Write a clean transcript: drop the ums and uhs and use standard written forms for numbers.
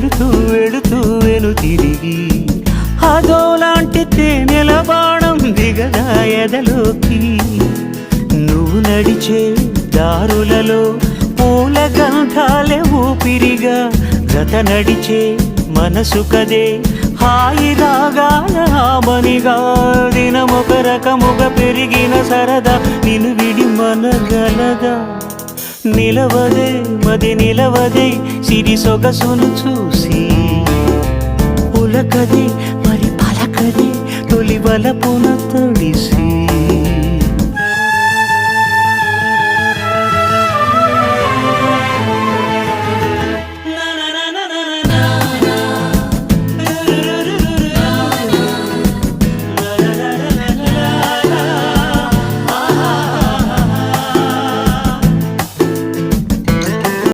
వెళుతూ వెళుతూ వెను తిరిగి అదోలాంటి తేనెల బాణం దిగదా ఎదలోకి. నువ్వు నడిచే దారులలో పూల గంధాలే ఊపిరిగా జత నడిచే మనసు కదే హాయి రాగాల ఆమనిగా. దినమొక రకముగా పెరిగిన సరదా నిన్ను విడి మనగలదా. నిలవదే మది నిలవదే సిరి సొగసును చూసి. ఉలకదే మరి పలకదే తొలి వలపున